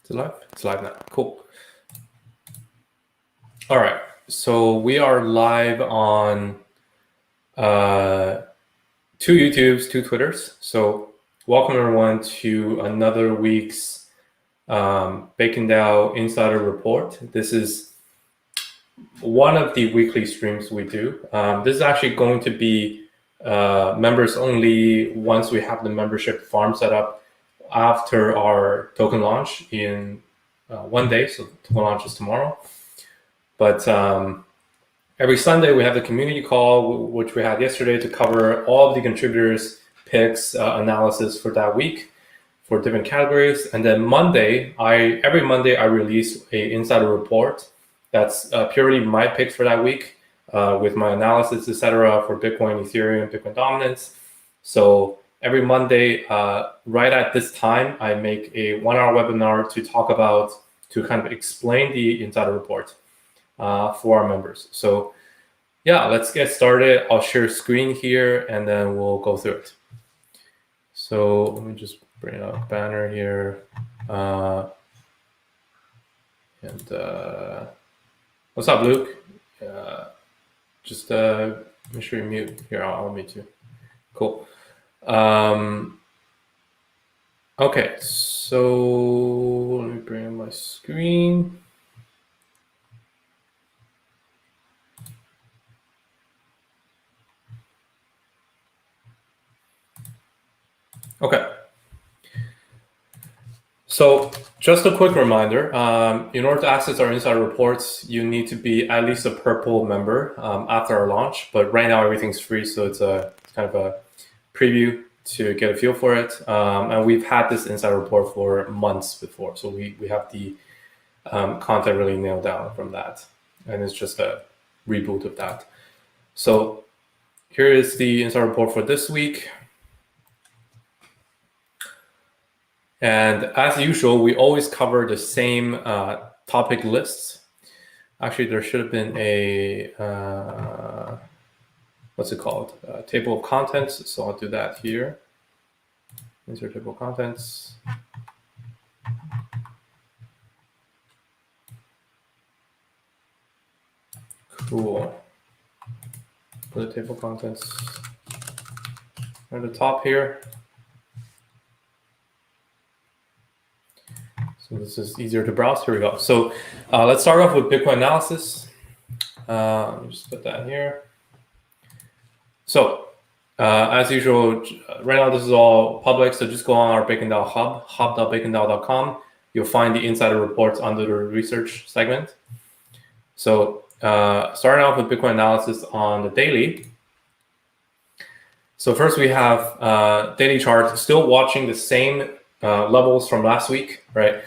Is it live? It's live now. Cool. All right. So we are live on 2 YouTubes, 2 Twitters. So welcome everyone to another week's BaconDAO Insider Report. This is one of the weekly streams we do. This is actually going to be members only once we have the membership farm set up after our token launch in 1 day. So token launch is tomorrow. But every Sunday we have the community call, which we had yesterday, to cover all of the contributors' picks, analysis for that week for different categories. And then every Monday I release a insider report that's purely my picks for that week with my analysis, etc., for Bitcoin, Ethereum, Bitcoin dominance. So every Monday, right at this time, I make a 1-hour webinar to kind of explain the insider report for our members. So yeah, let's get started. I'll share screen here and then we'll go through it. So let me just bring up a banner here. What's up, Luke? Just make sure you mute. Here, I'll mute you. Cool. Okay, so let me bring up my screen. Okay. So just a quick reminder, in order to access our insider reports, you need to be at least a purple member after our launch. But right now everything's free, so it's kind of a preview to get a feel for it. And we've had this insider report for months before, so we have the content really nailed down from that. And it's just a reboot of that. So here is the insider report for this week. And as usual, we always cover the same topic lists. Actually, there should have been a, what's it called? Table of contents. So I'll do that here. Insert table of contents. Cool. Put the table of contents at the top here. So this is easier to browse. Here we go. So let's start off with Bitcoin analysis. Let me just put that here. So as usual, right now this is all public. So just go on our BaconDAO hub, hub.bacondao.com. You'll find the insider reports under the research segment. So starting off with Bitcoin analysis on the daily. So first we have daily chart, still watching the same levels from last week, right?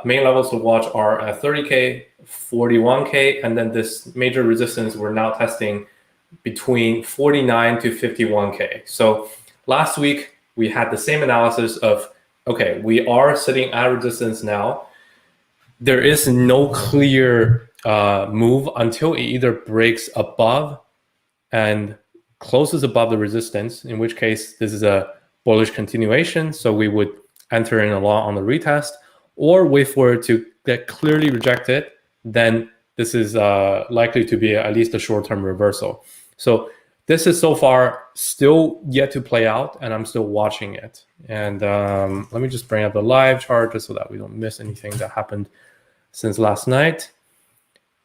Main levels to watch are at 30K, 41K, and then this major resistance we're now testing between 49 to 51K. So last week we had the same analysis of, okay, we are sitting at resistance now. There is no clear move until it either breaks above and closes above the resistance, in which case this is a bullish continuation. So we would enter in a long on the retest, or wait for it to get clearly rejected, then this is likely to be at least a short-term reversal. So this is so far still yet to play out, and I'm still watching it. And let me just bring up the live chart just so that we don't miss anything that happened since last night.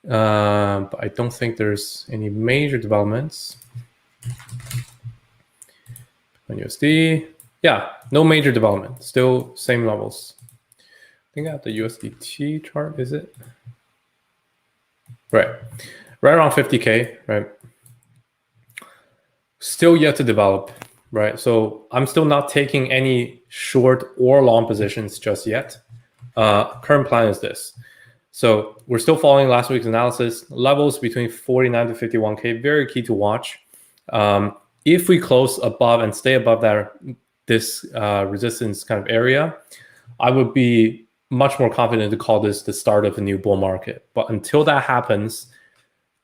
But I don't think there's any major developments. USD. Yeah, no major development. Still same levels. I think I have the USDT chart, is it? Right around 50K, right? Still yet to develop, right? So I'm still not taking any short or long positions just yet. Current plan is this. So we're still following last week's analysis. Levels between 49 to 51K, very key to watch. If we close above and stay above this resistance kind of area, I would be much more confident to call this the start of a new bull market. But until that happens,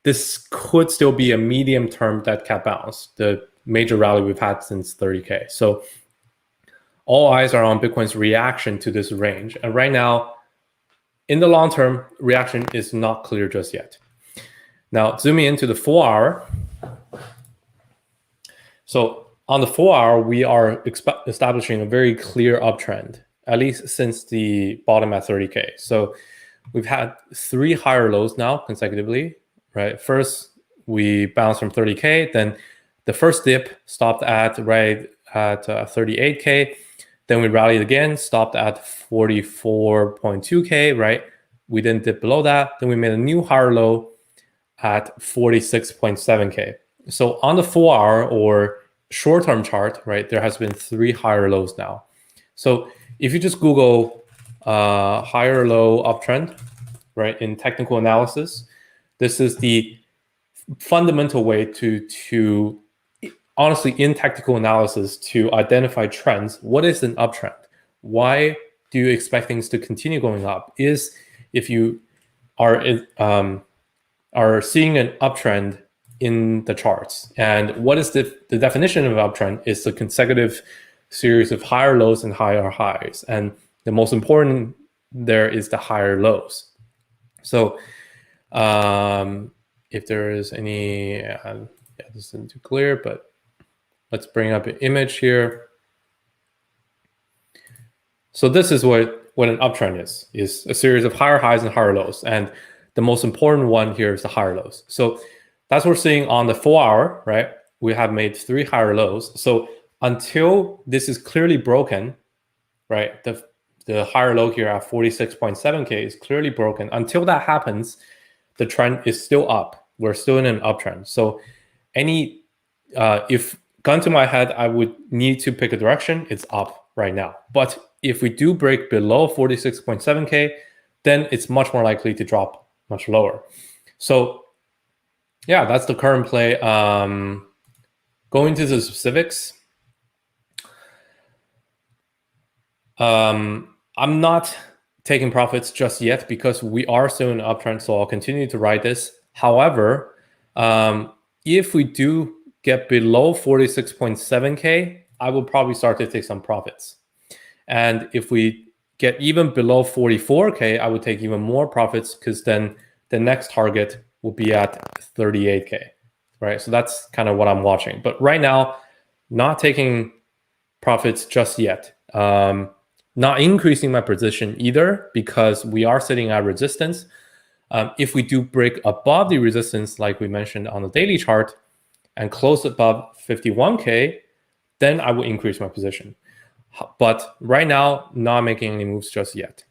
this could still be a medium-term dead cat bounce, the major rally we've had since 30K. So all eyes are on Bitcoin's reaction to this range. And right now, in the long term, reaction is not clear just yet. Now, zooming into the 4-hour. So on the 4-hour, we are establishing a very clear uptrend, at least since the bottom at 30K. So we've had 3 higher lows now consecutively, right? First, we bounced from 30K, then the first dip stopped at 38K. Then we rallied again, stopped at 44.2K, right? We didn't dip below that. Then we made a new higher low at 46.7K. So on the 4-hour or short-term chart, right, there has been 3 higher lows now. So if you just Google higher low uptrend, right, in technical analysis, this is the fundamental way to honestly, in technical analysis, to identify trends. What is an uptrend? Why do you expect things to continue going up? Is if you are seeing an uptrend in the charts. And what is the definition of an uptrend? Is the consecutive series of higher lows and higher highs. And the most important there is the higher lows. So if there is any, this isn't too clear, but let's bring up an image here. So this is what an uptrend is a series of higher highs and higher lows. And the most important one here is the higher lows. So that's what we're seeing on the 4-hour, right? We have made 3 higher lows. So until this is clearly broken, right? The higher low here at 46.7K is clearly broken. Until that happens, the trend is still up. We're still in an uptrend. So if gun to my head, I would need to pick a direction, it's up right now. But if we do break below 46.7K, then it's much more likely to drop much lower. So yeah, that's the current play. Going to the specifics. I'm not taking profits just yet because we are still in an uptrend, so I'll continue to ride this. However, if we do get below 46.7K, I will probably start to take some profits. And if we get even below 44K, I would take even more profits because then the next target will be at 38K, right? So that's kind of what I'm watching. But right now, not taking profits just yet. Not increasing my position either because we are sitting at resistance. If we do break above the resistance, like we mentioned on the daily chart, and close above 51K, then I will increase my position. But right now, not making any moves just yet.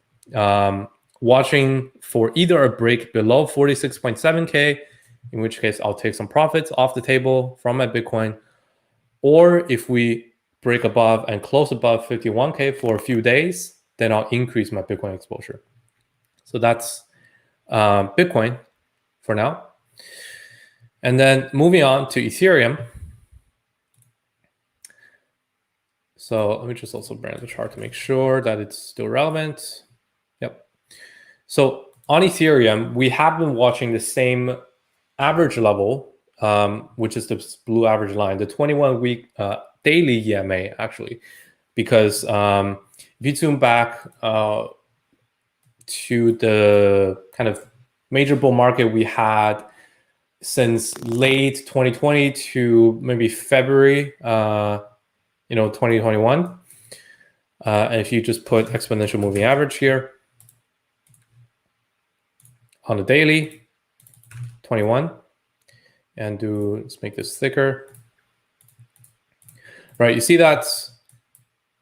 Watching for either a break below 46.7K, in which case I'll take some profits off the table from my Bitcoin, or if we break above and close above 51K for a few days, then I'll increase my Bitcoin exposure. So that's Bitcoin for now. And then moving on to Ethereum. So let me just also bring up the chart to make sure that it's still relevant. Yep. So on Ethereum, we have been watching the same average level, which is the blue average line, the 21-week daily EMA, actually, because if you zoom back to the kind of major bull market we had since late 2020 to maybe February, 2021. And if you just put exponential moving average here on the daily, 21, and let's make this thicker. Right, you see that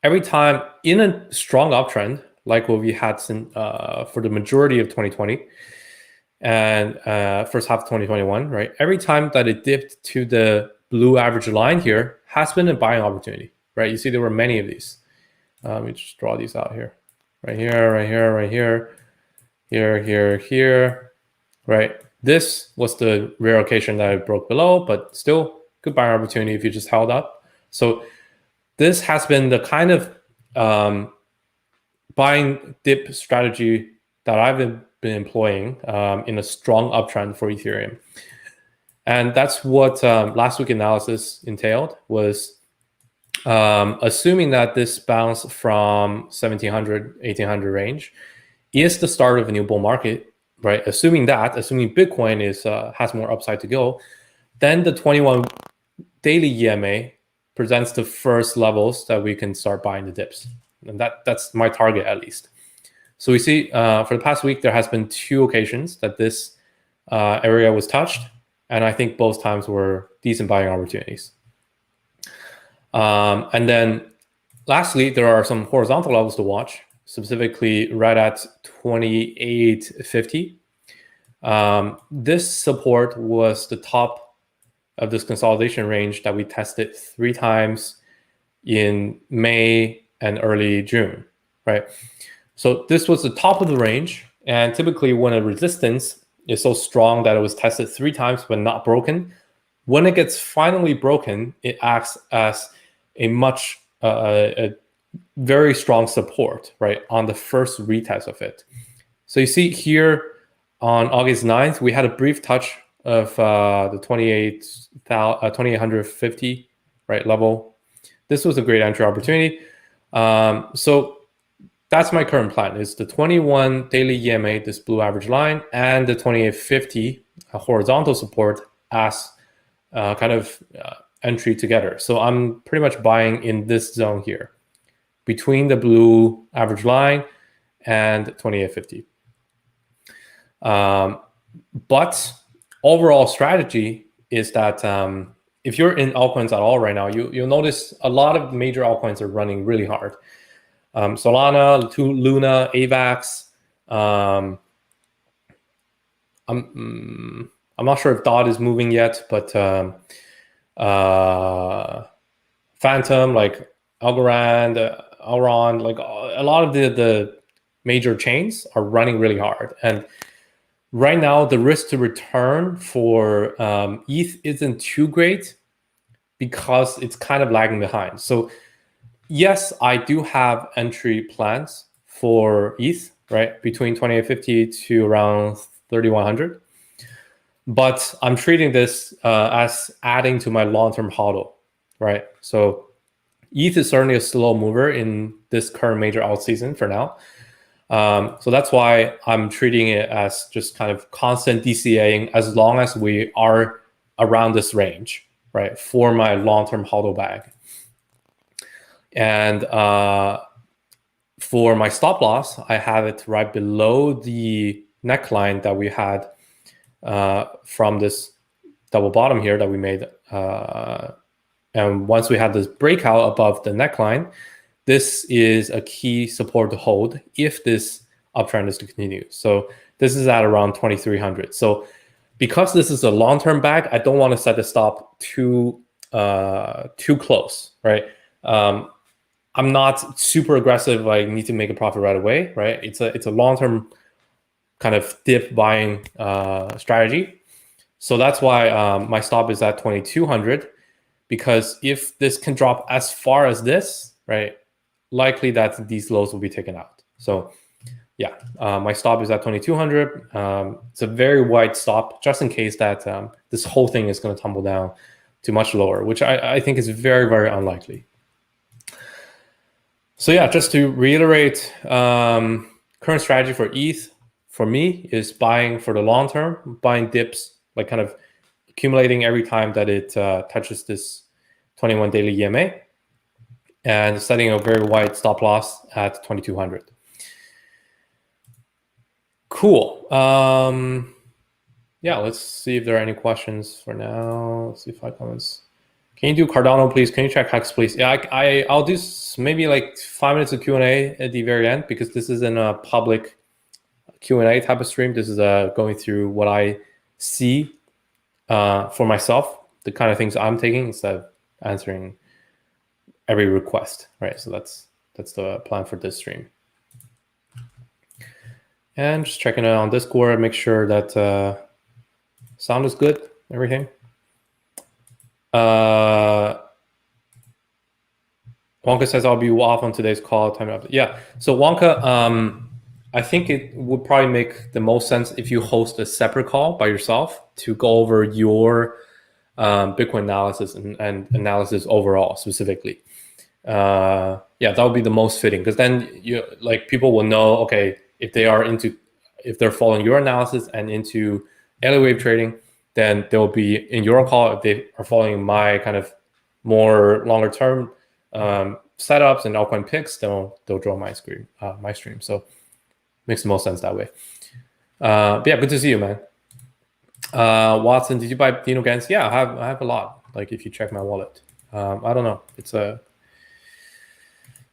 every time in a strong uptrend, like what we had for the majority of 2020 and first half of 2021, right? Every time that it dipped to the blue average line here has been a buying opportunity, right? You see there were many of these. Let me just draw these out here. Right here, right here, right here, here, right? This was the rare occasion that it broke below, but still good buying opportunity if you just held up. So this has been the kind of buying dip strategy that I've been employing in a strong uptrend for Ethereum. And that's what last week analysis entailed, was assuming that this bounce from 1700, 1800 range is the start of a new bull market, right? Assuming Bitcoin has more upside to go, then the 21 daily EMA presents the first levels that we can start buying the dips, and that's my target at least. So we see for the past week there has been 2 occasions that this area was touched, and I think both times were decent buying opportunities. And then lastly, there are some horizontal levels to watch, specifically right at 28.50. This support was the top of this consolidation range that we tested 3 times in May and early June, right? So this was the top of the range, and typically when a resistance is so strong that it was tested 3 times but not broken, when it gets finally broken, it acts as a very strong support, right, on the first retest of it. So you see here on August 9th, we had a brief touch of the 2850 right level. This was a great entry opportunity. So that's my current plan, is the 21 daily EMA, this blue average line, and the 2850 horizontal support as kind of entry together. So I'm pretty much buying in this zone here, between the blue average line and 2850. But overall strategy is that if you're in altcoins at all right now, you'll notice a lot of major altcoins are running really hard. Solana, Luna, AVAX. I'm not sure if DOT is moving yet, but Phantom, like Algorand, Elrond, like a lot of the major chains are running really hard. And right now, the risk to return for ETH isn't too great because it's kind of lagging behind. So yes, I do have entry plans for ETH, right, between 2850 to around 3100. But I'm treating this as adding to my long-term hodl, right? So ETH is certainly a slow mover in this current major alt season for now. So that's why I'm treating it as just kind of constant DCAing as long as we are around this range, right, for my long-term hodl bag. And for my stop loss, I have it right below the neckline that we had from this double bottom here that we made. And once we had this breakout above the neckline, this is a key support to hold if this uptrend is to continue. So this is at around 2300. So because this is a long-term bag, I don't want to set the stop too close, right? I'm not super aggressive. I need to make a profit right away, right? It's a long-term kind of dip buying strategy. So that's why my stop is at 2200, because if this can drop as far as this, right, likely that these lows will be taken out. So yeah, my stop is at 2200. It's a very wide stop just in case that this whole thing is going to tumble down to much lower, which I think is very, very unlikely. So yeah, just to reiterate, current strategy for ETH for me is buying for the long term, buying dips, like kind of accumulating every time that it touches this 21 daily EMA, and setting a very wide stop loss at 2200. Cool. Yeah, let's see if there are any questions for now. Let's see 5 comments. Can you do Cardano, please? Can you check Hex, please? Yeah, I'll do maybe like 5 minutes of Q&A at the very end, because this isn't a public Q&A type of stream. This is going through what I see for myself, the kind of things I'm taking, instead of answering every request, right? So that's the plan for this stream. And just checking it on Discord, make sure that sound is good, everything. Wonka says I'll be off on today's call. Time up. Yeah. So Wonka, I think it would probably make the most sense if you host a separate call by yourself to go over your Bitcoin analysis and analysis overall specifically. Yeah, that would be the most fitting, because then people will know, okay, if they're following your analysis and into early wave trading, then they'll be in your call. If they are following my kind of more longer term setups and altcoin picks, they'll join my stream. So makes the most sense that way. But yeah, good to see you, man. Watson, did you buy Dino Gans? Yeah, I have a lot. Like if you check my wallet, I don't know.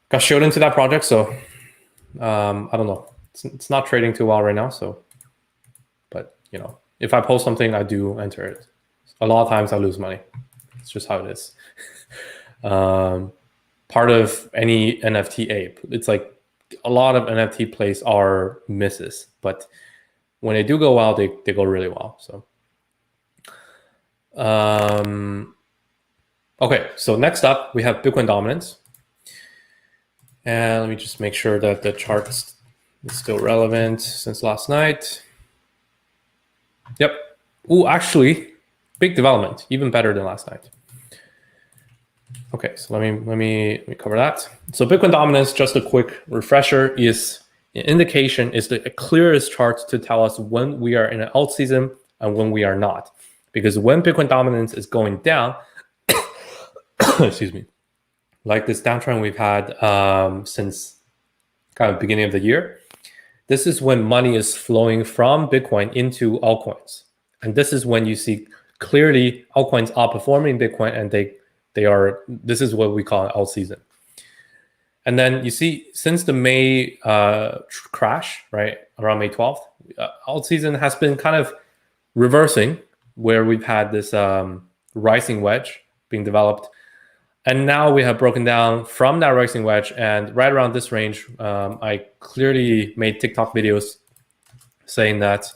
Got showed into that project, so I don't know. It's not trading too well right now. So, but you know, if I post something, I do enter it. A lot of times I lose money. It's just how it is. Part of any NFT ape, it's like a lot of NFT plays are misses, but when they do go well, they go really well. So, okay. So next up, we have Bitcoin dominance. And let me just make sure that the chart is still relevant since last night. Yep. Ooh, actually, big development, even better than last night. Okay, so let me cover that. So Bitcoin dominance, just a quick refresher, is an indication, is the clearest chart to tell us when we are in an alt season and when we are not. Because when Bitcoin dominance is going down, excuse me, like this downtrend we've had since kind of beginning of the year, this is when money is flowing from Bitcoin into altcoins. And this is when you see clearly altcoins outperforming Bitcoin, and this is what we call an alt season. And then you see, since the May crash, right, around May 12th, alt season has been kind of reversing, where we've had this rising wedge being developed. And now we have broken down from that rising wedge, and right around this range, I clearly made TikTok videos saying that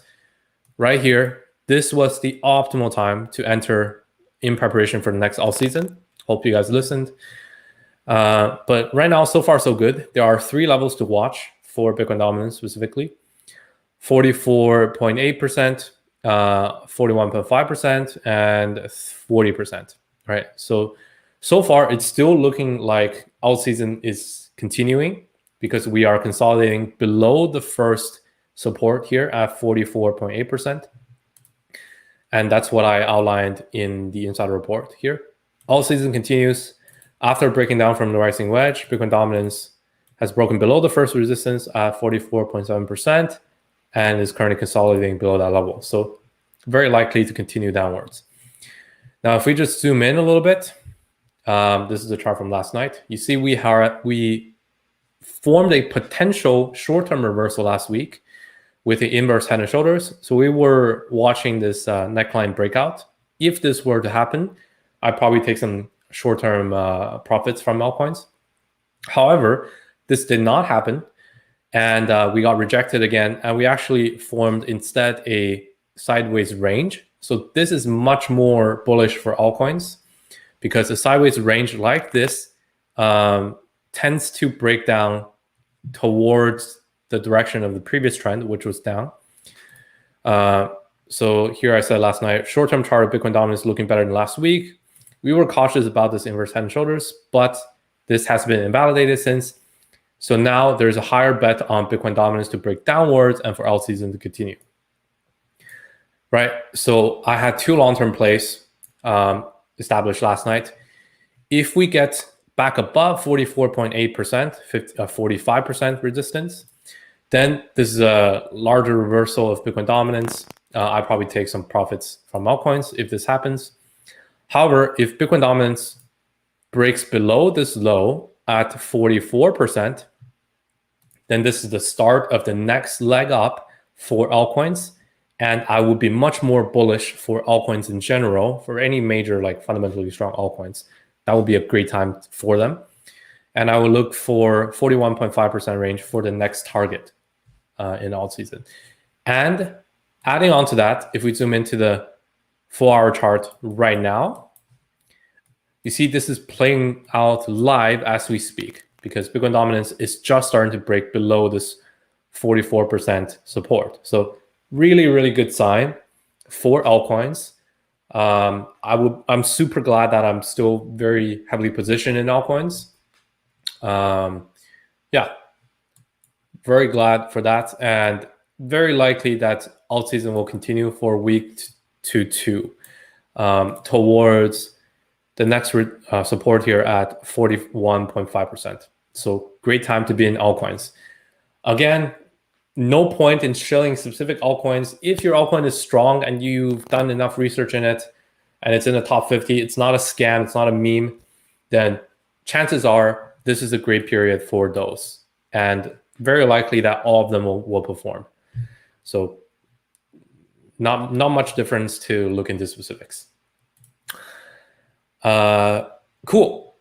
right here, this was the optimal time to enter in preparation for the next alt season. Hope you guys listened. But right now, so far, so good. There are 3 levels to watch for Bitcoin dominance specifically: 44.8%, 41.5%, and 40%. Right. So far, it's still looking like alt season is continuing because we are consolidating below the first support here at 44.8%. And that's what I outlined in the insider report here. Alt season continues. After breaking down from the rising wedge, Bitcoin dominance has broken below the first resistance at 44.7% and is currently consolidating below that level. So very likely to continue downwards. Now, if we just zoom in a little bit, this is a chart from last night. You see we formed a potential short-term reversal last week with the inverse head and shoulders. So we were watching this neckline breakout. If this were to happen, I'd probably take some short-term profits from altcoins. However, this did not happen, and we got rejected again, and we actually formed instead a sideways range. So this is much more bullish for altcoins, because a sideways range like this tends to break down towards the direction of the previous trend, which was down. So here I said last night, short-term chart of Bitcoin dominance looking better than last week. We were cautious about this inverse head and shoulders, but this has been invalidated since. So now there's a higher bet on Bitcoin dominance to break downwards and for alt season to continue. Right. So I had 2 long-term plays established last night. If we get back above 44.8%, 45% resistance, then this is a larger reversal of Bitcoin dominance. I probably take some profits from altcoins if this happens. However, if Bitcoin dominance breaks below this low at 44%, then this is the start of the next leg up for altcoins. And I would be much more bullish for altcoins in general, for any major, like fundamentally strong altcoins. That would be a great time for them. And I will look for 41.5% range for the next target in alt season. And adding on to that, if we zoom into the 4-hour chart right now, you see this is playing out live as we speak, because Bitcoin dominance is just starting to break below this 44% support. So really, really good sign for altcoins. I'm super glad that I'm still very heavily positioned in altcoins. Yeah, Very glad for that, and very likely that alt season will continue for week 2 towards the next support here at 41.5%. So great time to be in altcoins. Again, no point in shilling specific altcoins. If your altcoin is strong and you've done enough research in it and it's in the top 50, it's not a scam, it's not a meme, then chances are this is a great period for those. And very likely that all of them will perform. So not much difference to look into specifics. Cool.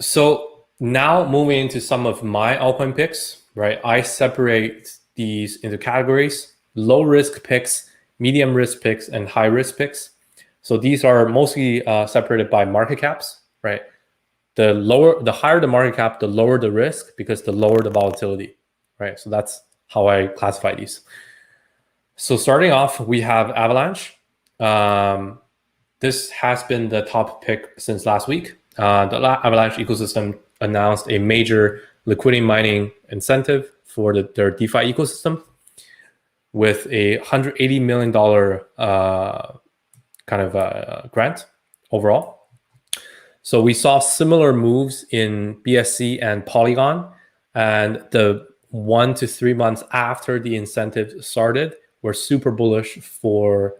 So now moving into some of my altcoin picks, right? I separate these into categories: low risk picks, medium risk picks, and high risk picks. So these are mostly separated by market caps, right? The higher the market cap, the lower the risk, because the lower the volatility, right? So that's how I classify these. So starting off, we have Avalanche. This has been the top pick since last week. The Avalanche ecosystem announced a major liquidity mining incentive for their DeFi ecosystem with a $180 million grant overall. So we saw similar moves in BSC and Polygon, and the 1 to 3 months after the incentive started were super bullish for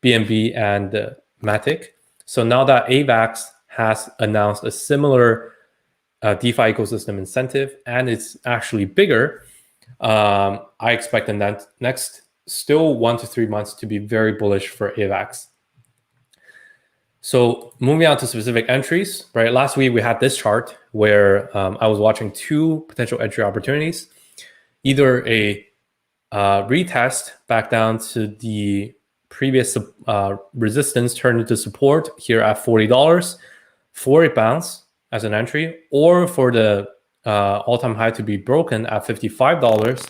BNB and Matic. So now that AVAX has announced a similar DeFi ecosystem incentive, and it's actually bigger, I expect the next still 1 to 3 months to be very bullish for AVAX. So moving on to specific entries, right? Last week we had this chart where I was watching two potential entry opportunities, either a retest back down to the previous resistance turned into support here at $40 for a bounce as an entry, or for the all-time high to be broken at $55.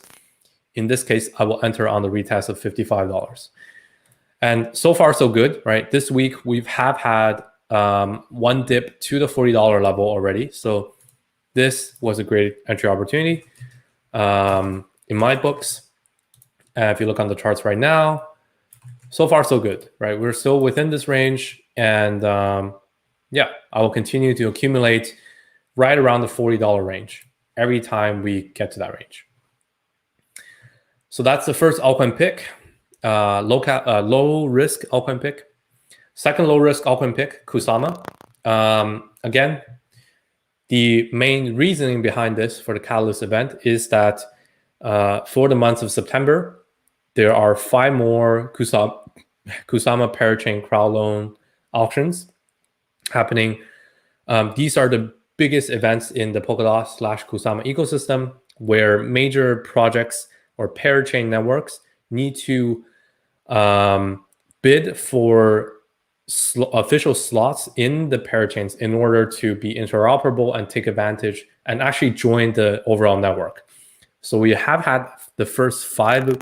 In this case, I will enter on the retest of $55. And so far, so good, right? This week, we have had one dip to the $40 level already. So this was a great entry opportunity in my books. If you look on the charts right now, so far, so good, right? We're still within this range. And yeah, I will continue to accumulate right around the $40 range every time we get to that range. So that's the first altcoin pick, low risk altcoin pick. Second low risk altcoin pick, Kusama. Again, the main reasoning behind this for the Catalyst event is that for the months of September, there are 5 more Kusama parachain crowd loan auctions happening. These are the biggest events in the Polkadot/Kusama ecosystem, where major projects or parachain networks need to bid for official slots in the parachains in order to be interoperable and take advantage and actually join the overall network. So we have had the first 5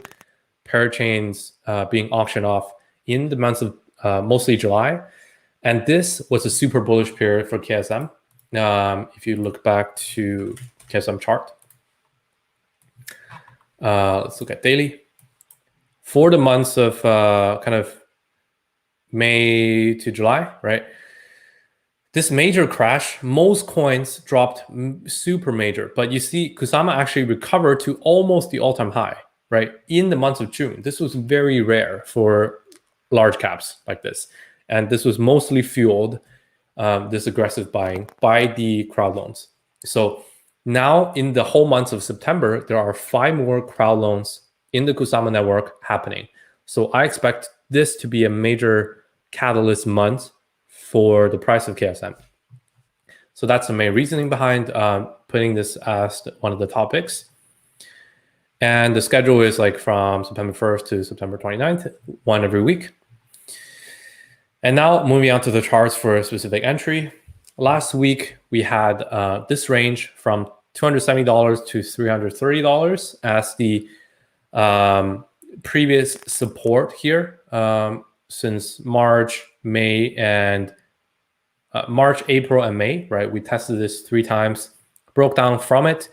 parachains being auctioned off in the months of mostly July. And this was a super bullish period for KSM. If you look back to KSM chart, let's look at daily. For the months of kind of May to July, right? This major crash, most coins dropped super major, but you see Kusama actually recovered to almost the all-time high, right? In the months of June. This was very rare for large caps like this. And this was mostly fueled, this aggressive buying by the crowd loans. So now in the whole months of September, there are 5 more crowd loans in the Kusama network happening. So I expect this to be a major catalyst month for the price of KSM. So that's the main reasoning behind putting this as one of the topics. And the schedule is like from September 1st to September 29th, one every week. And now moving on to the charts for a specific entry. Last week, we had this range from $270 to $330 as the previous support here since March, April, and May, right? We tested this 3 times, broke down from it.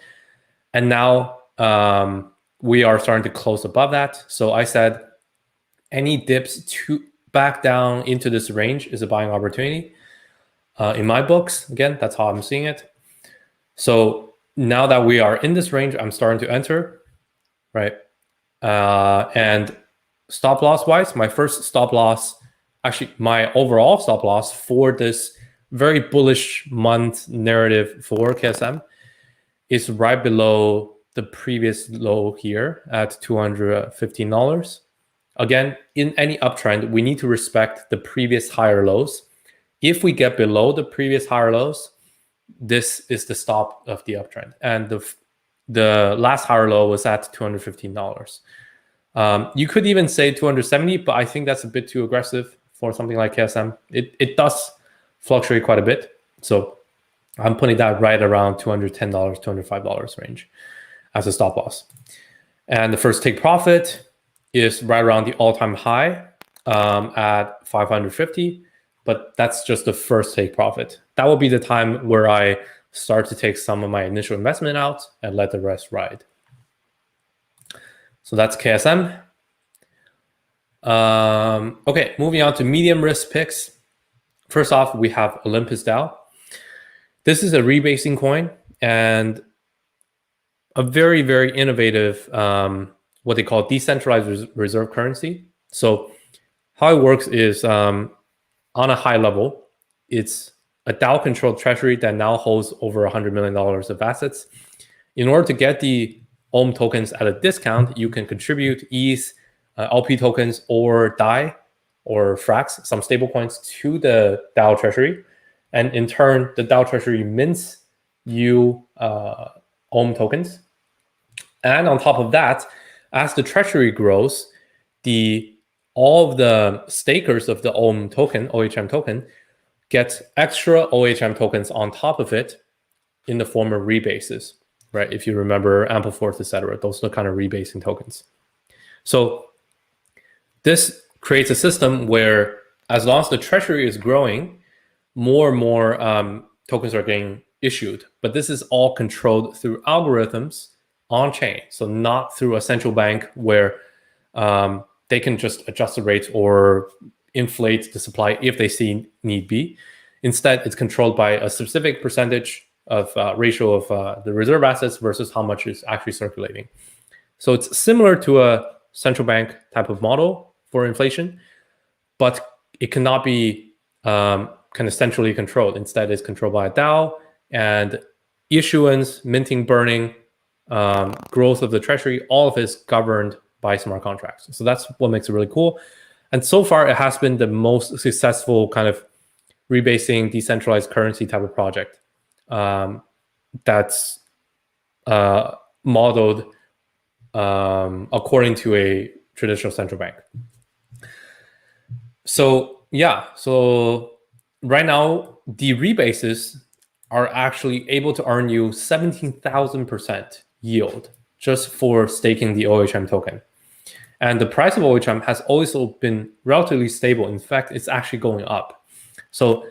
And now we are starting to close above that. So I said any dips to back down into this range is a buying opportunity. In my books, again, that's how I'm seeing it. So now that we are in this range, I'm starting to enter, right? And stop loss wise, my first stop loss, actually my overall stop loss for this very bullish month narrative for KSM is right below the previous low here at $215. Again, in any uptrend, we need to respect the previous higher lows. If we get below the previous higher lows, this is the stop of the uptrend. And the last higher low was at $215. You could even say 270, but I think that's a bit too aggressive for something like KSM. It does fluctuate quite a bit. So I'm putting that right around $210, $205 range as a stop loss. And the first take profit is right around the all-time high at 550, but that's just the first take profit. That will be the time where I start to take some of my initial investment out and let the rest ride. So that's KSM. Okay, moving on to medium risk picks. First off, we have Olympus DAO. This is a rebasing coin and a very, very innovative, what they call decentralized reserve currency. So how it works is on a high level, it's a DAO controlled treasury that now holds over $100 million of assets. In order to get the OHM tokens at a discount, you can contribute ETH, LP tokens, or DAI, or FRAX, some stablecoins, to the DAO treasury. And in turn, the DAO treasury mints you OHM tokens. And on top of that, as the treasury grows, all of the stakers of the OHM token get extra OHM tokens on top of it in the form of rebases, right? If you remember Ampleforth, etc., those are the kind of rebasing tokens. So this creates a system where as long as the treasury is growing, more and more tokens are getting issued. But this is all controlled through algorithms on chain. So not through a central bank where they can just adjust the rates or inflate the supply if they see need be. Instead, it's controlled by a specific percentage of ratio of the reserve assets versus how much is actually circulating. So it's similar to a central bank type of model for inflation, but it cannot be kind of centrally controlled. Instead, it's controlled by a DAO, and issuance, minting, burning, growth of the treasury, all of it is governed by smart contracts. So that's what makes it really cool. And so far, it has been the most successful kind of rebasing decentralized currency type of project that's modeled according to a traditional central bank. So yeah, so right now, the rebases are actually able to earn you 17,000% yield just for staking the OHM token. And the price of OHM has also been relatively stable. In fact, it's actually going up. So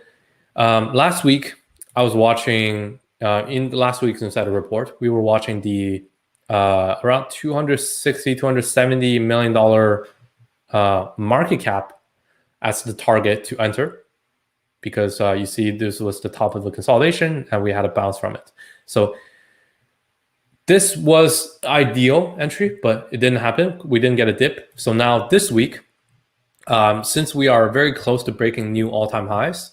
last week, I was watching, in last week's Insider Report, we were watching the around $260, $270 million market cap as the target to enter. Because you see this was the top of the consolidation and we had a bounce from it. So this was ideal entry, but it didn't happen. We didn't get a dip. So now this week, since we are very close to breaking new all-time highs,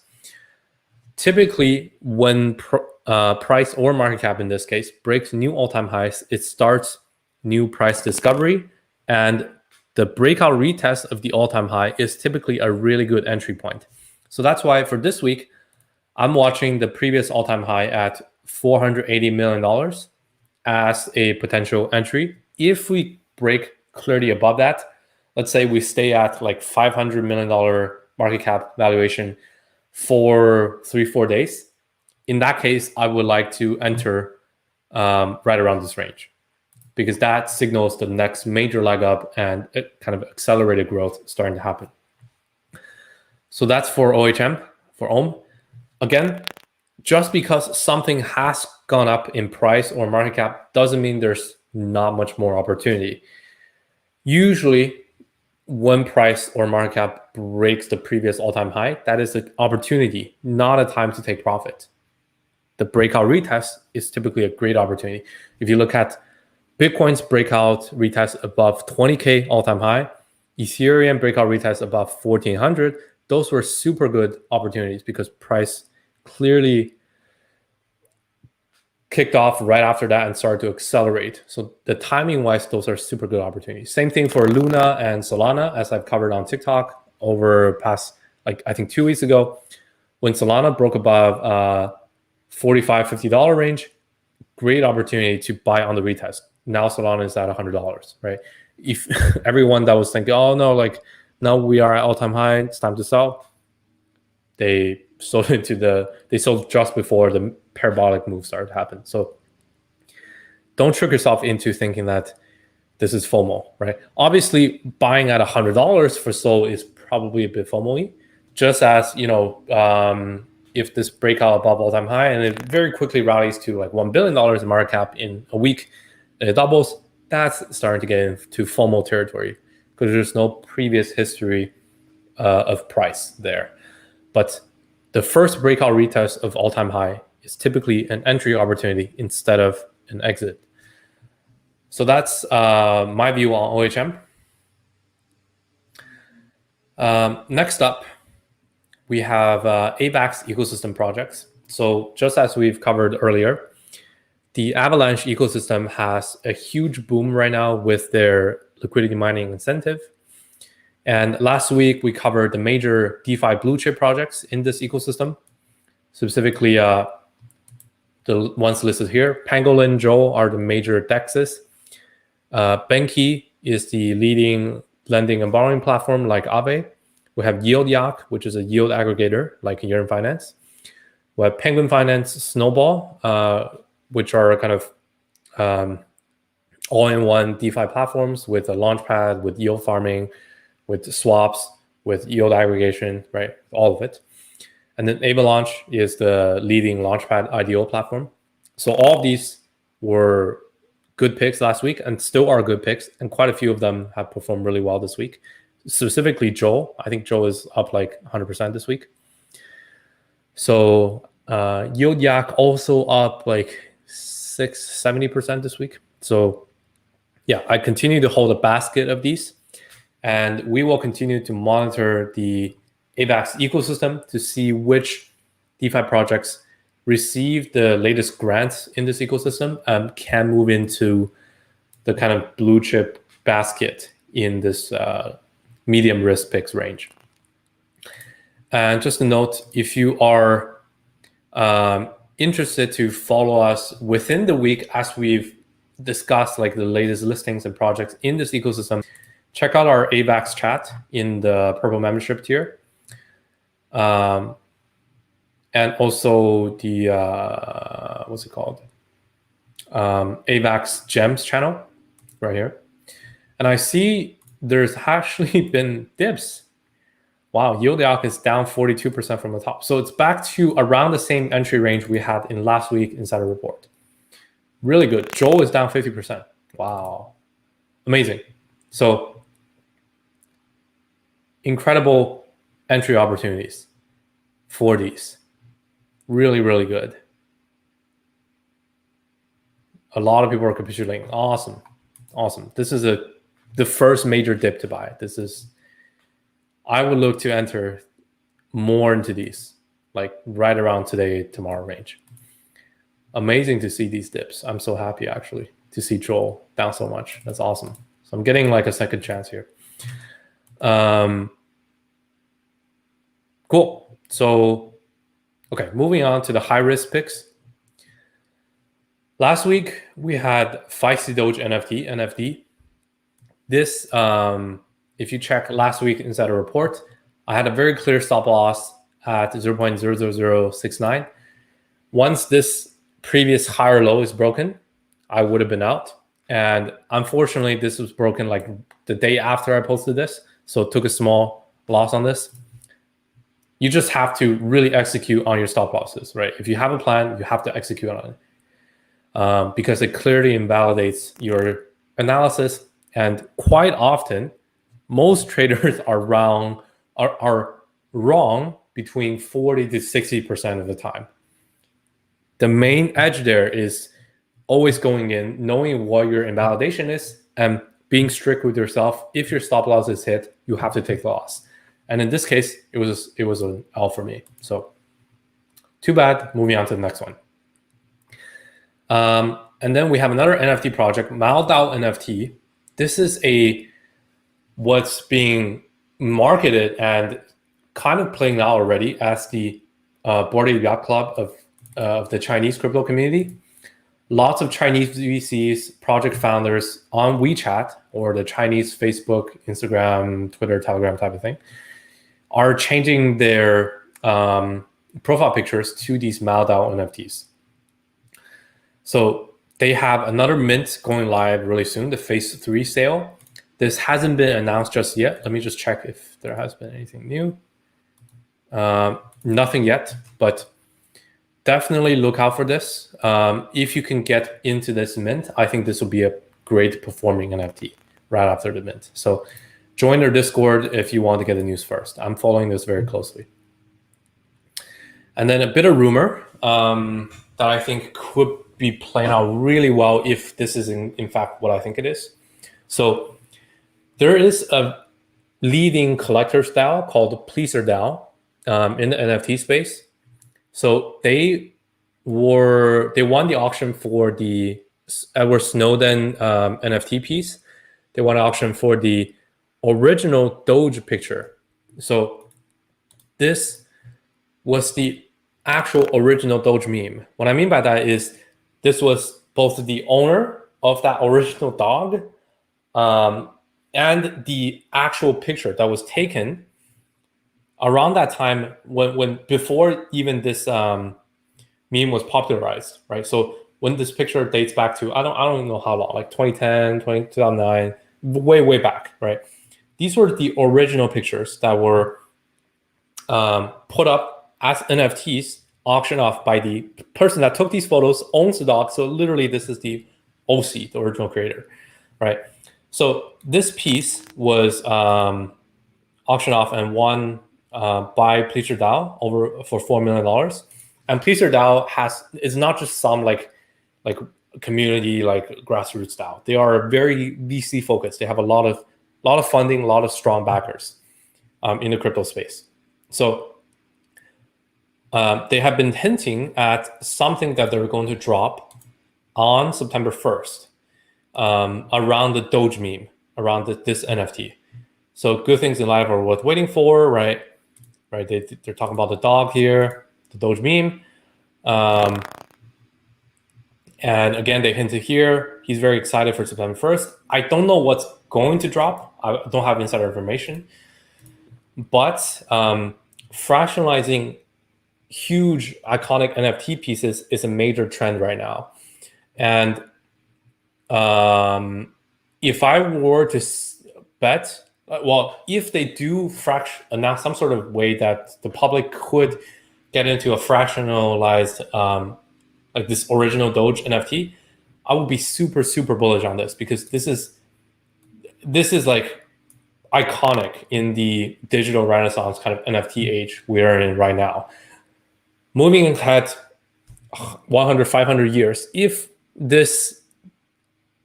typically when price or market cap in this case breaks new all-time highs, it starts new price discovery, and the breakout retest of the all-time high is typically a really good entry point. So that's why for this week, I'm watching the previous all-time high at $480 million as a potential entry. If we break clearly above that, let's say we stay at like $500 million market cap valuation for 3-4 days. In that case, I would like to enter right around this range, because that signals the next major leg up and kind of accelerated growth starting to happen. So that's for OHM, for OHM. Again, just because something has gone up in price or market cap doesn't mean there's not much more opportunity. Usually, when price or market cap breaks the previous all-time high, that is an opportunity, not a time to take profit. The breakout retest is typically a great opportunity. If you look at Bitcoin's breakout retest above 20K all-time high, Ethereum breakout retest above 1400, those were super good opportunities because price clearly kicked off right after that and started to accelerate. So the timing wise, those are super good opportunities. Same thing for Luna and Solana, as I've covered on TikTok over past, I think 2 weeks ago, when Solana broke above $45, $50 range, great opportunity to buy on the retest. Now Solana is at $100, right? If everyone that was thinking, oh no, now we are at all-time high, it's time to sell, they sold they sold just before the parabolic move started to happen. So don't trick yourself into thinking that this is FOMO, right? Obviously, buying at $100 for SOL is probably a bit FOMO-y, just as, if this breakout above all-time high and it very quickly rallies to like $1 billion in market cap in a week, and it doubles, that's starting to get into FOMO territory because there's no previous history of price there. But the first breakout retest of all-time high is typically an entry opportunity instead of an exit. So that's my view on OHM. Next up, we have AVAX ecosystem projects. So just as we've covered earlier, the Avalanche ecosystem has a huge boom right now with their liquidity mining incentive. And last week, we covered the major DeFi blue chip projects in this ecosystem, specifically the ones listed here. Pangolin, Joe are the major DEXs. Benki is the leading lending and borrowing platform like Aave. We have YieldYak, which is a yield aggregator like Yearn Finance. We have Penguin Finance, Snowball, which are kind of all-in-one DeFi platforms with a launchpad, with yield farming, with swaps, with yield aggregation, right? All of it. And then Avalanche is the leading launchpad IDO platform. So all of these were good picks last week and still are good picks. And quite a few of them have performed really well this week. Specifically Joe, I think Joe is up like 100% this week. So YieldYak also up like 70% this week. So yeah, I continue to hold a basket of these. And we will continue to monitor the AVAX ecosystem to see which DeFi projects receive the latest grants in this ecosystem and can move into the kind of blue chip basket in this medium risk picks range. And just a note, if you are interested to follow us within the week as we've discussed like the latest listings and projects in this ecosystem, check out our AVAX chat in the Purple membership tier. And also the, what's it called? AVAX Gems channel right here. And I see there's actually been dips. Wow, YieldYak is down 42% from the top. So it's back to around the same entry range we had in last week Insider Report. Really good. Joel is down 50%. Wow, amazing. So incredible entry opportunities for these. Really, really good. A lot of people are capitulating. Awesome. Awesome. This is the first major dip to buy. I would look to enter more into these, like right around today, tomorrow range. Amazing to see these dips. I'm so happy actually to see Joel down so much. That's awesome. So I'm getting like a second chance here. Cool. So, okay, moving on to the high risk picks. Last week we had Feisty Doge NFT. This, if you check last week Insider Report, I had a very clear stop loss at 0.00069. Once this previous higher low is broken, I would have been out. And unfortunately, this was broken like the day after I posted this. So it took a small loss on this. You just have to really execute on your stop losses, right? If you have a plan, you have to execute on it. because it clearly invalidates your analysis. And quite often, most traders are wrong between 40 to 60% of the time. The main edge there is always going in, knowing what your invalidation is, and being strict with yourself. If your stop loss is hit, you have to take the loss. And in this case, it was an L for me. So too bad. Moving on to the next one. And then we have another NFT project, BaconDAO NFT. This is what's being marketed and kind of playing out already as the Bored Ape Yacht Club of the Chinese crypto community. Lots of Chinese VCs, project founders on WeChat or the Chinese Facebook, Instagram, Twitter, Telegram type of thing are changing their profile pictures to these BaconDAO NFTs. So they have another mint going live really soon, the phase 3 sale. This hasn't been announced just yet. Let me just check if there has been anything new. Nothing yet, but definitely look out for this. If you can get into this mint, I think this will be a great performing NFT right after the mint. So join their Discord if you want to get the news first. I'm following this very closely. And then a bit of rumor that I think could be playing out really well if this is in fact what I think it is. So there is a leading collector's DAO called PleaserDAO in the NFT space. So they won the auction for the Edward Snowden NFT piece. They won an auction for the original Doge picture. So this was the actual original Doge meme. What I mean by that is this was both the owner of that original dog and the actual picture that was taken around that time when before even this meme was popularized, right? So when this picture dates back to, I don't know how long, like 2010, 2009, way back, right? These were the original pictures that were put up as NFTs, auctioned off by the person that took these photos, owns the dog. So literally this is the OC, the original creator, right? So this piece was auctioned off and won by PleaserDAO for $4 million. And PleaserDAO is not just some like community, like grassroots DAO. They are very VC focused. They have a lot of funding, a lot of strong backers in the crypto space. So they have been hinting at something that they're going to drop on September 1st around the Doge meme, around this NFT. So good things in life are worth waiting for, right? Right. They're talking about the dog here, the Doge meme. And again, they hinted here, he's very excited for September 1st. I don't know what's going to drop. I don't have insider information. But fractionalizing huge iconic NFT pieces is a major trend right now. And if I were to bet, if they do announce some sort of way that the public could get into a fractionalized, like this original Doge NFT, I would be super, super bullish on this because this is like iconic in the digital renaissance kind of NFT age we are in right now. Moving ahead 100, 500 years, if this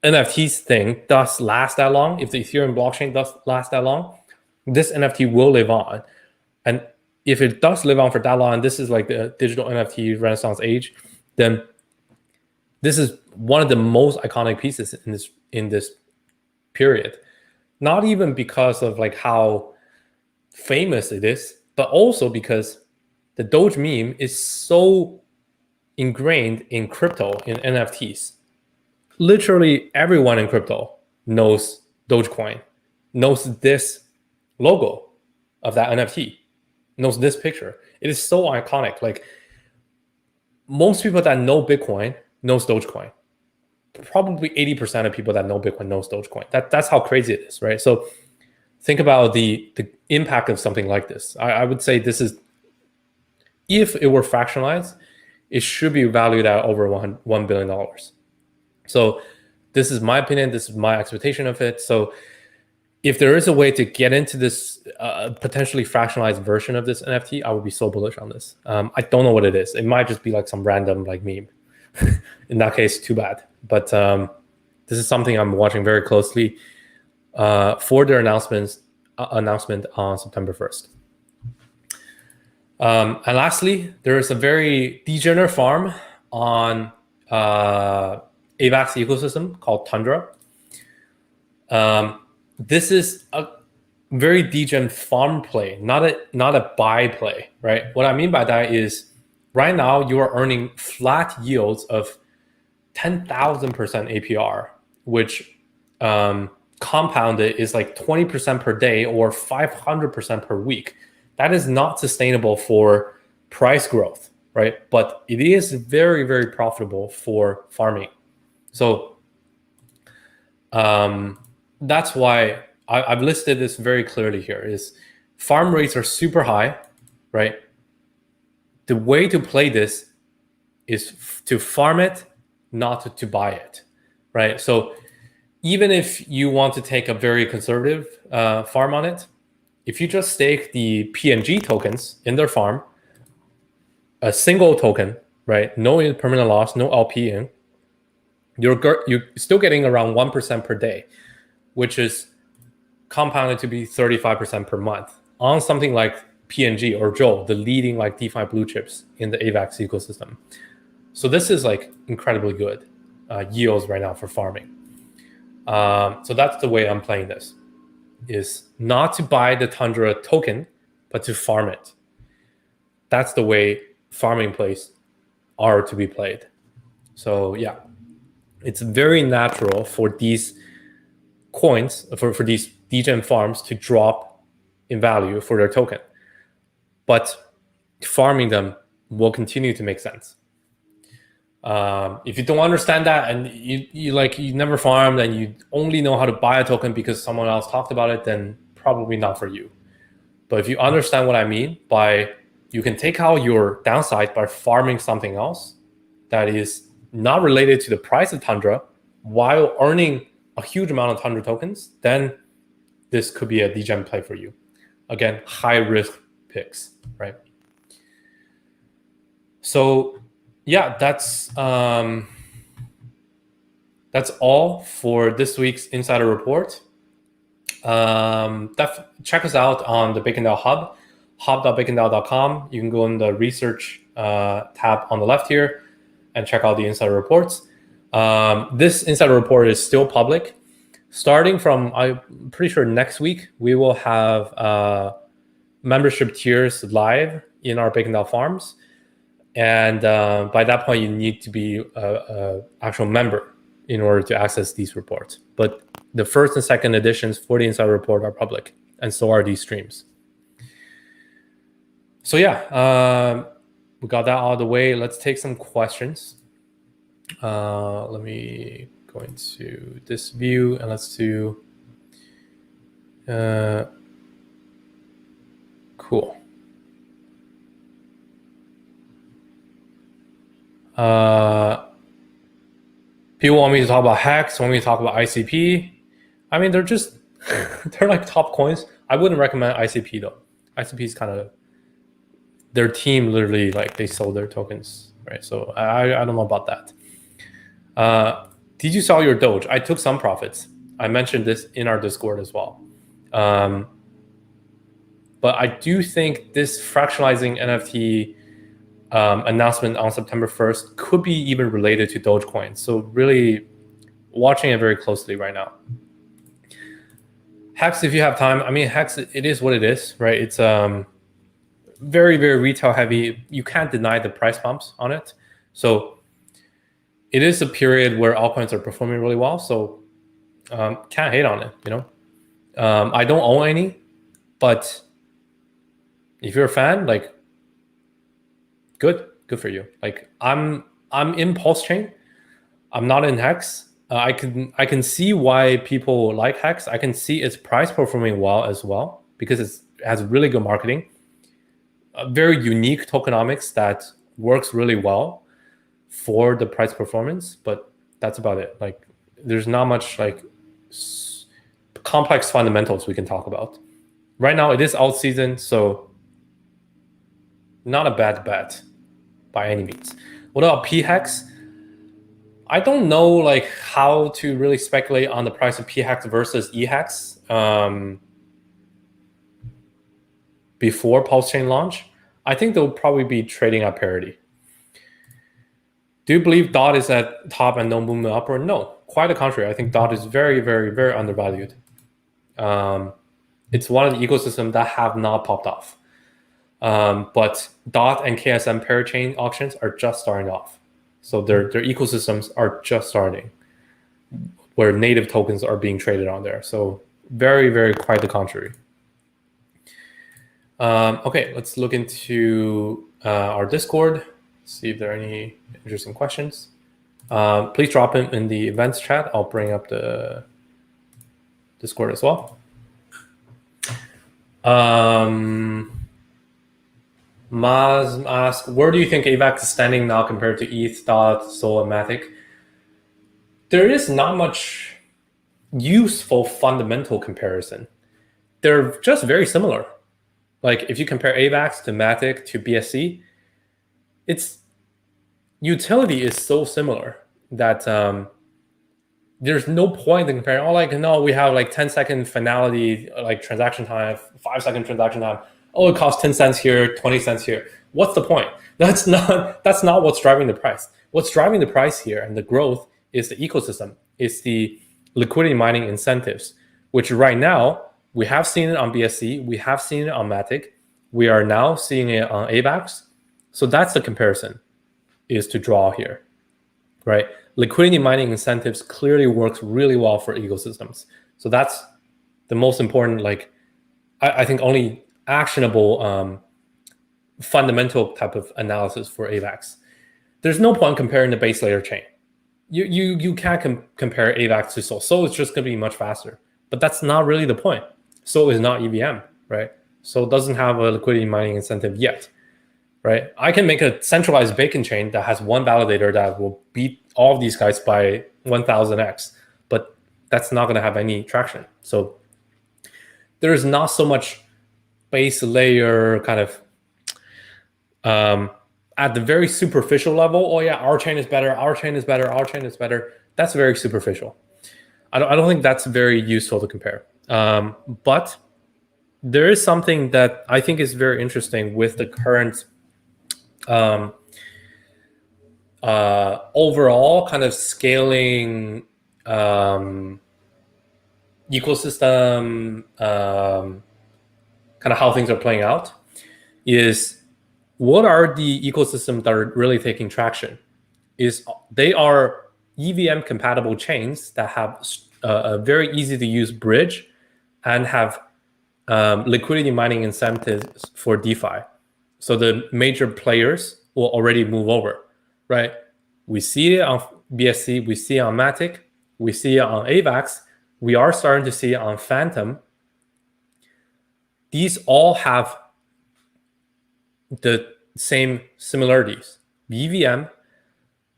NFTs thing does last that long, if the Ethereum blockchain does last that long, this NFT will live on. And if it does live on for that long, and this is like the digital NFT renaissance age, then this is one of the most iconic pieces in this period. Not even because of like how famous it is, but also because the Doge meme is so ingrained in crypto, in NFTs. Literally everyone in crypto knows Dogecoin, knows this logo of that NFT, knows this picture. It is so iconic. Like most people that know Bitcoin knows Dogecoin. Probably 80% of people that know Bitcoin knows Dogecoin. That's how crazy it is, right? So think about the impact of something like this. I would say this is, if it were fractionalized, it should be valued at over $1 billion. So this is my opinion. This is my expectation of it. So if there is a way to get into this potentially fractionalized version of this NFT, I would be so bullish on this. I don't know what it is. It might just be like some random like meme. In that case, too bad. But this is something I'm watching very closely for their announcement on September 1st. And lastly, there is a very degenerate farm on AVAX ecosystem called Tundra. This is a very degen farm play, not a buy play, right? What I mean by that is right now you are earning flat yields of 10,000% APR, which compounded is like 20% per day or 500% per week. That is not sustainable for price growth, right? But it is very, very profitable for farming. So that's why I've listed this very clearly here is farm rates are super high, right? The way to play this is to farm it, not to buy it, right? So even if you want to take a very conservative farm on it, if you just stake the PNG tokens in their farm, a single token, right? No permanent loss, no LP in, you're still getting around 1% per day, which is compounded to be 35% per month on something like PNG or Joel, the leading like DeFi blue chips in the AVAX ecosystem. So this is like incredibly good yields right now for farming. So that's the way I'm playing this, is not to buy the Tundra token, but to farm it. That's the way farming plays are to be played. So yeah, it's very natural for these coins, for these degen farms to drop in value for their token. But farming them will continue to make sense. If you don't understand that and you never farmed and you only know how to buy a token because someone else talked about it, then probably not for you. But if you understand what I mean by you can take out your downside by farming something else that is not related to the price of Tundra while earning a huge amount of Tundra tokens, then this could be a degen play for you. Again, high risk picks, right? So yeah, that's all for this week's Insider Report. Check us out on the BaconDAO hub, hub.bacondao.com. You can go in the research tab on the left here and check out the Insider Reports. This Insider Report is still public. Starting from, I'm pretty sure next week, we will have membership tiers live in our BaconDAO farms. And by that point, you need to be an actual member in order to access these reports. But the first and second editions for the Insider Report are public, and so are these streams. So yeah, we got that out of the way. Let's take some questions. Let me go into this view and let's do cool. People want me to talk about Hex, want me to talk about ICP. I mean, they're just they're like top coins. I wouldn't recommend ICP though. ICP is kind of their team literally like they sold their tokens, right? So I don't know about that. Did you sell your Doge? I took some profits. I mentioned this in our Discord as well. But I do think this fractionalizing NFT announcement on September 1st could be even related to Dogecoin. So really watching it very closely right now. Hex, if you have time, I mean, Hex, it is what it is, right? It's very, very retail heavy. You can't deny the price bumps on it. So it is a period where altcoins are performing really well. So can't hate on it, you know? I don't own any, but if you're a fan, like, good for you. Like I'm in Pulse Chain. I'm not in Hex. I can see why people like Hex. I can see its price performing well as well because it has really good marketing, a very unique tokenomics that works really well for the price performance. But That's about it. Like, there's not much like complex fundamentals we can talk about. Right now, it is alt season, so not a bad bet by any means. What about PHEX? I don't know like how to really speculate on the price of PHEX versus EHEX before Pulse Chain launch. I think they'll probably be trading at parity. Do you believe DOT is at top and no movement upward? No, quite the contrary. I think DOT is very, very, very undervalued. It's one of the ecosystems that have not popped off. But DOT and KSM parachain auctions are just starting off. So their ecosystems are just starting, where native tokens are being traded on there. So very, very quite the contrary. Okay, let's look into our Discord, see if there are any interesting questions. Please drop them in the events chat. I'll bring up the Discord as well. Maz asks, where do you think AVAX is standing now compared to ETH, DOT, Sol, and Matic? There is not much useful fundamental comparison. They're just very similar. Like if you compare AVAX to Matic to BSC, its utility is so similar that there's no point in comparing. Oh, like no, we have like 10-second finality, like transaction time, 5-second transaction time. Oh, it costs 10 cents here, 20 cents here. What's the point? That's not what's driving the price. What's driving the price here and the growth is the ecosystem. It's the liquidity mining incentives, which right now we have seen it on BSC, we have seen it on Matic, we are now seeing it on AVAX. So that's the comparison is to draw here, right? Liquidity mining incentives clearly works really well for ecosystems. So that's the most important, like I think only actionable fundamental type of analysis for AVAX. There's no point comparing the base layer chain. You can't compare AVAX to Sol. Sol is just going to be much faster, but that's not really the point. Sol is not EVM, right? Sol doesn't have a liquidity mining incentive yet, right? I can make a centralized Bacon chain that has one validator that will beat all of these guys by 1000x, but that's not going to have any traction. So there is not so much base layer kind of at the very superficial level. Oh yeah, our chain is better, our chain is better, our chain is better. That's very superficial. I don't think that's very useful to compare. But there is something that I think is very interesting with the current overall kind of scaling ecosystem, kind of how things are playing out, is what are the ecosystems that are really taking traction? Is they are EVM compatible chains that have a very easy to use bridge and have liquidity mining incentives for DeFi. So the major players will already move over, right? We see it on BSC, we see it on Matic, we see it on AVAX, we are starting to see it on Phantom. These all have the same similarities. EVM,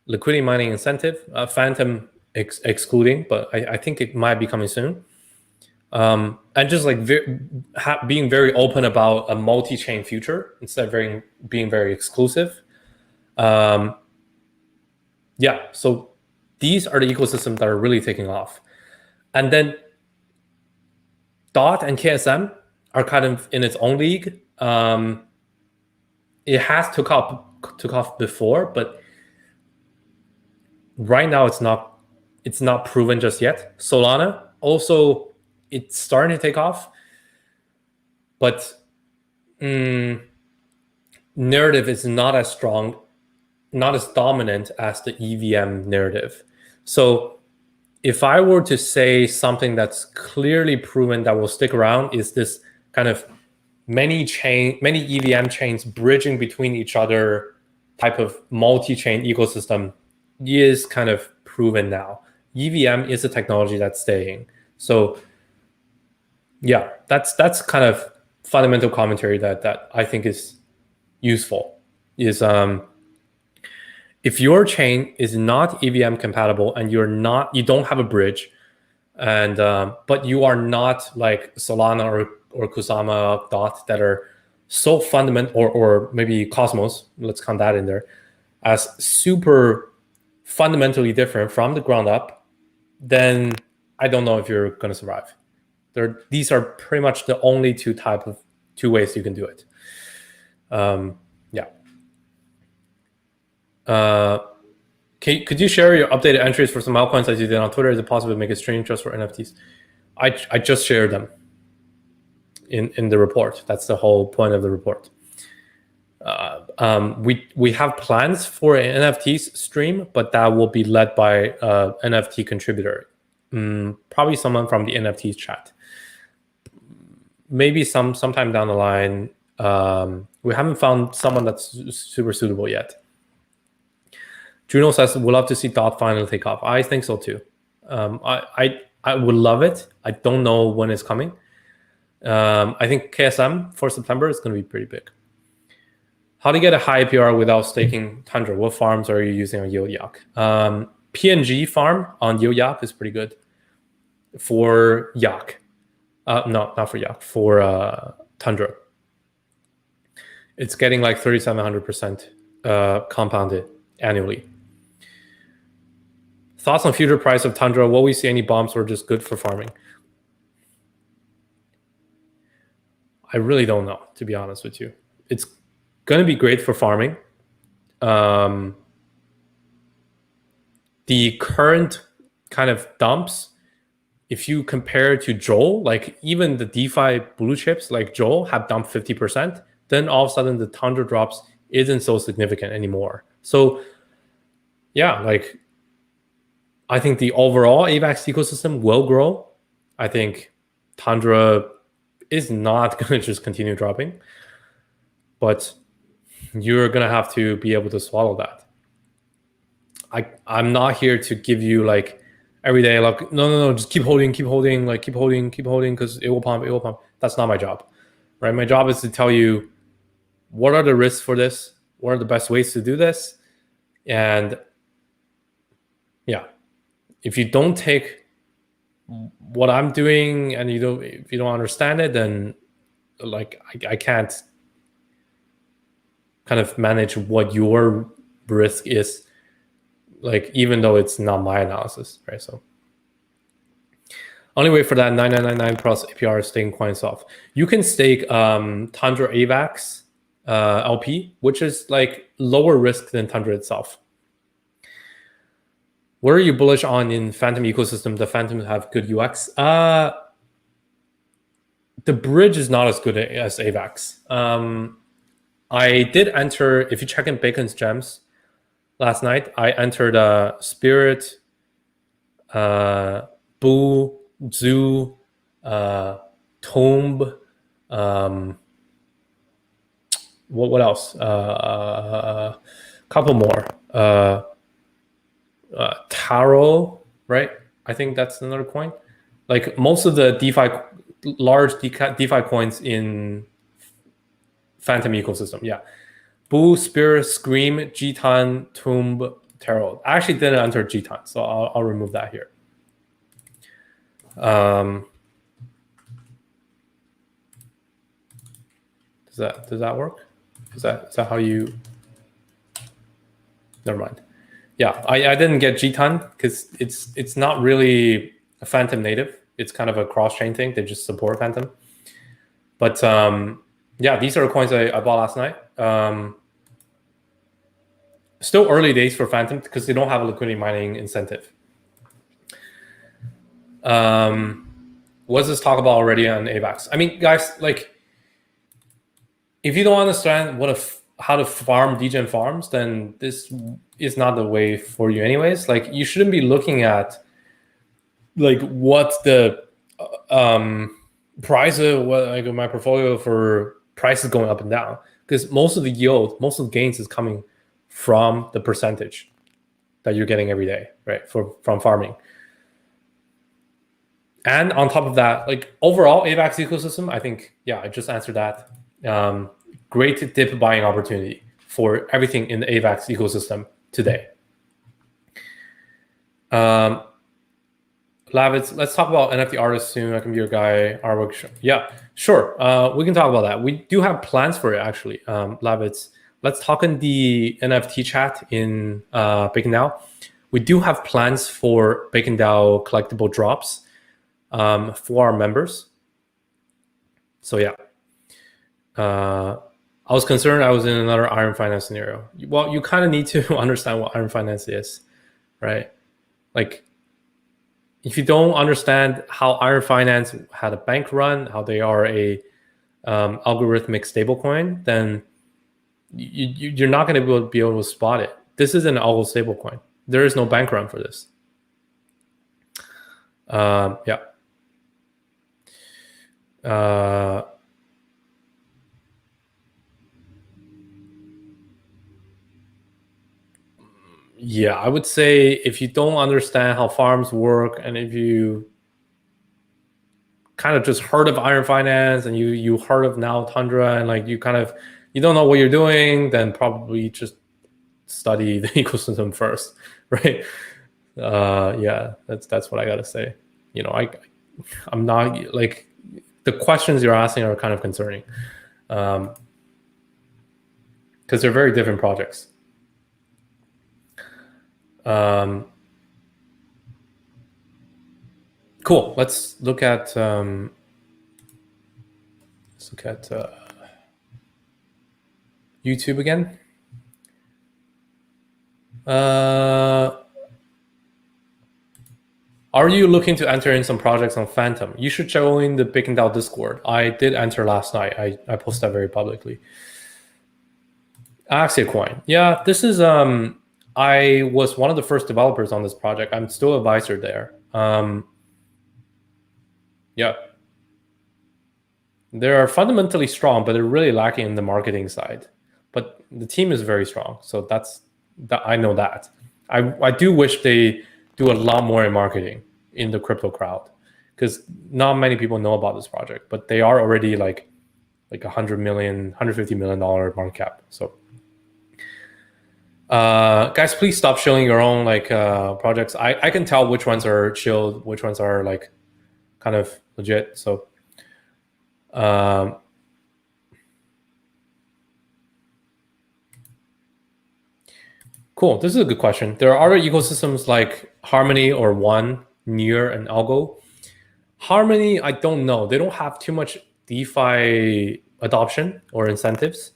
liquidity mining incentive, Phantom excluding, but I think it might be coming soon. And just like being very open about a multi-chain future instead of being very exclusive. Yeah, so these are the ecosystems that are really taking off. And then DOT and KSM are kind of in its own league. It has took off before, but right now it's not proven just yet. Solana also, it's starting to take off, but narrative is not as strong, not as dominant as the EVM narrative. So if I were to say something that's clearly proven that will stick around, is this kind of many EVM chains bridging between each other type of multi-chain ecosystem is kind of proven now. EVM is a technology that's staying. So yeah, that's kind of fundamental commentary that I think is useful. Is if your chain is not EVM compatible and you don't have a bridge, and but you are not like Solana or Kusama Dot that are so fundamental, or maybe Cosmos, let's count that in there, as super fundamentally different from the ground up, then I don't know if you're going to survive. These are pretty much the only two ways you can do it. Yeah. Could you share your updated entries for some altcoins that you did on Twitter? Is it possible to make a stream just for NFTs? I just shared them in the report. That's the whole point of the report. We have plans for an NFTs stream, but that will be led by NFT contributor, probably someone from the NFTs chat. Maybe sometime down the line. We haven't found someone that's super suitable yet. Juno says, we'd love to see DOT finally take off. I think so too. I would love it. I don't know when it's coming. I think KSM for September is going to be pretty big. How to get a high APR without staking Tundra? What farms are you using on YieldYak? PNG farm on YieldYak is pretty good for Yak. No, not for Yak, for Tundra. It's getting like 3,700% compounded annually. Thoughts on future price of Tundra? Will we see any bumps or just good for farming? I really don't know, to be honest with you. It's going to be great for farming. The current kind of dumps, if you compare to Joel, like even the DeFi blue chips like Joel have dumped 50%, then all of a sudden the Tundra drops isn't so significant anymore. So yeah, like I think the overall AVAX ecosystem will grow. I think Tundra is not going to just continue dropping, but you're going to have to be able to swallow that. I'm not here to give you like every day, like, no, just keep holding, like keep holding, because it will pump. That's not my job, right? My job is to tell you what are the risks for this, what are the best ways to do this, and yeah, if you don't take what I'm doing and if you don't understand it, then like I can't kind of manage what your risk is, like even though it's not my analysis, right? So only way for that 9999 plus APR is staking coins off. You can stake Tundra AVAX LP, which is like lower risk than Tundra itself. What are you bullish on in Phantom ecosystem? The Phantoms have good UX. The bridge is not as good as AVAX. I did enter, if you check in Bacon's gems last night, I entered Spirit, Boo, Zoo, Tomb, what else? Couple more. Taro, right? I think that's another coin. Like most of the large DeFi coins in Phantom ecosystem, yeah. Boo, Spirit, Scream, G-Ton, Tomb, Taro. I actually didn't enter G-Ton, so I'll remove that here. Does that work? Is that how you? Never mind. Yeah, I didn't get G-Ton because it's not really a Phantom native. It's kind of a cross-chain thing. They just support Phantom. But yeah, these are coins I bought last night. Still early days for Phantom because they don't have a liquidity mining incentive. What's this talk about already on AVAX? I mean, guys, like, if you don't understand how to farm degen farms, then this is not the way for you anyways. Like, you shouldn't be looking at like what the price of like my portfolio for prices going up and down, because most of the yield, most of the gains is coming from the percentage that you're getting every day, right? From farming. And on top of that, like overall AVAX ecosystem, I think, yeah, I just answered that. Great dip buying opportunity for everything in the AVAX ecosystem. today. Lavitz, let's talk about NFT artists soon. I can be your guy. Artwork. Yeah, sure. We can talk about that. We do have plans for it, actually. Lavitz, let's talk in the NFT chat in BaconDAO. We do have plans for BaconDAO collectible drops for our members. So yeah. I was concerned I was in another Iron Finance scenario. Well, you kind of need to understand what Iron Finance is, right? Like, if you don't understand how Iron Finance had a bank run, how they are a algorithmic stablecoin, then you're not going to be able to spot it. This is an algo stablecoin. There is no bank run for this. Yeah. Yeah, I would say if you don't understand how farms work, and if you kind of just heard of Iron Finance and you heard of now Tundra, and like you don't know what you're doing, then probably just study the ecosystem first, right? Yeah, that's what I gotta say. You know, I'm not like, the questions you're asking are kind of concerning, because they're very different projects. Cool. Let's look at YouTube again. Are you looking to enter in some projects on Phantom? You should join the BaconDAO Discord. I did enter last night. I posted that very publicly. Axia Coin. Yeah, this is I was one of the first developers on this project. I'm still advisor there. Yeah. They're fundamentally strong, but they're really lacking in the marketing side. But the team is very strong. So I know that. I do wish they do a lot more in marketing in the crypto crowd, because not many people know about this project, but they are already like $100 million, $150 million market cap. So guys, please stop shilling your own projects. I can tell which ones are chilled, which ones are like kind of legit. So cool. This is a good question. There are other ecosystems like Harmony or One, Near, and Algo. Harmony, I don't know. They don't have too much DeFi adoption or incentives.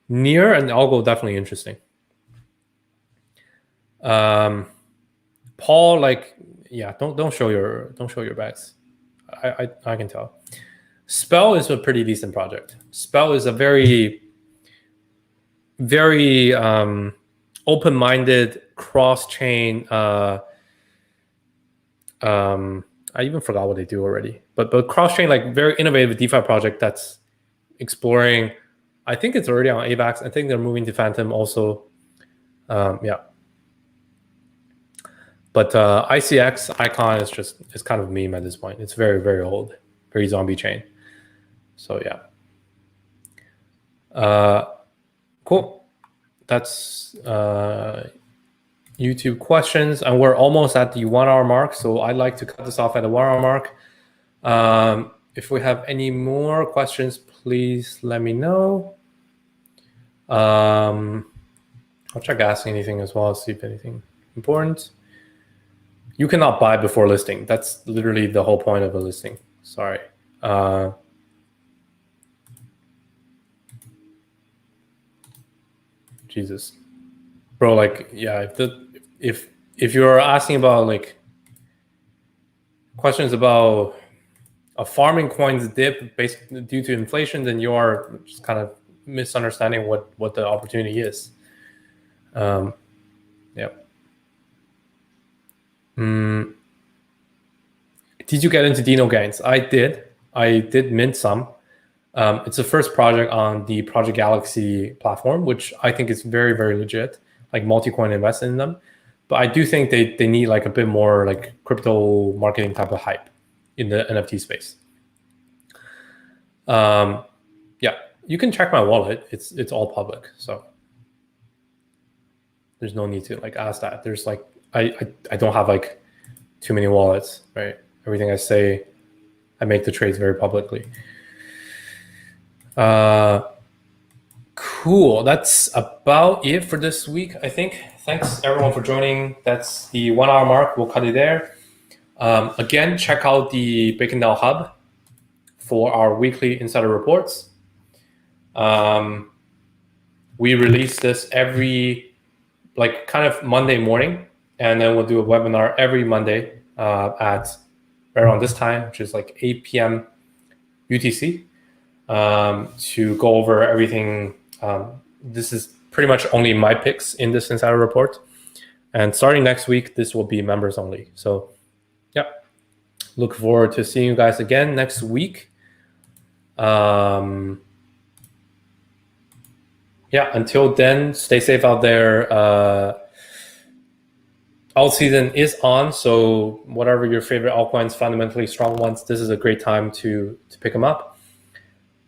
Near and Algo, definitely interesting. Paul, don't show your bags. I can tell. Spell is a pretty decent project. Spell is a very, very open-minded cross-chain. I even forgot what they do already, but cross-chain, like very innovative DeFi project that's exploring. I think it's already on AVAX. I think they're moving to Phantom also. Yeah. But ICX icon is kind of a meme at this point. It's very, very old, very zombie chain. So yeah. Cool. That's YouTube questions, and we're almost at the 1 hour mark. So I'd like to cut this off at the 1 hour mark. If we have any more questions, please let me know. I'll check asking anything as well, see if anything important. You cannot buy before listing. That's literally the whole point of a listing. Sorry. Jesus, bro. Like, yeah. If you're asking about like questions about a farming coin's dip based due to inflation, then you are just kind of misunderstanding what the opportunity is. Yeah. Did you get into Dino Gains? I did mint some. It's the first project on the Project Galaxy platform, which I think is very, very legit, like multi-coin invest in them. But I do think they need like a bit more like crypto marketing type of hype in the NFT space. Yeah, you can check my wallet. It's all public. So there's no need to like ask that. There's like I don't have like too many wallets, right? Everything I say, I make the trades very publicly. Cool. That's about it for this week, I think. Thanks everyone for joining. That's the 1 hour mark. We'll cut it there. Again, check out the BaconDAO Hub for our weekly insider reports. We release this every like kind of Monday morning, and then we'll do a webinar every Monday at right around this time, which is like 8 p.m. UTC, to go over everything. This is pretty much only my picks in this insider report. And starting next week, this will be members only. So yeah, look forward to seeing you guys again next week. Yeah, until then, stay safe out there. Alt season is on, so whatever your favorite altcoins, fundamentally strong ones, this is a great time to pick them up.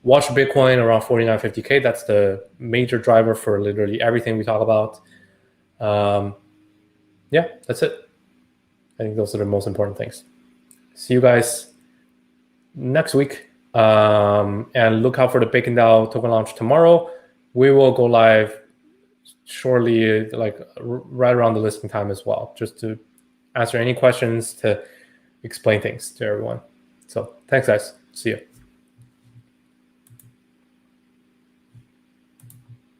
Watch Bitcoin around 4950K. That's the major driver for literally everything we talk about. Yeah, that's it. I think those are the most important things. See you guys next week. And look out for the BaconDAO token launch tomorrow. We will go live shortly, like right around the listing time as well, just to answer any questions, to explain things to everyone. So thanks, guys. See you.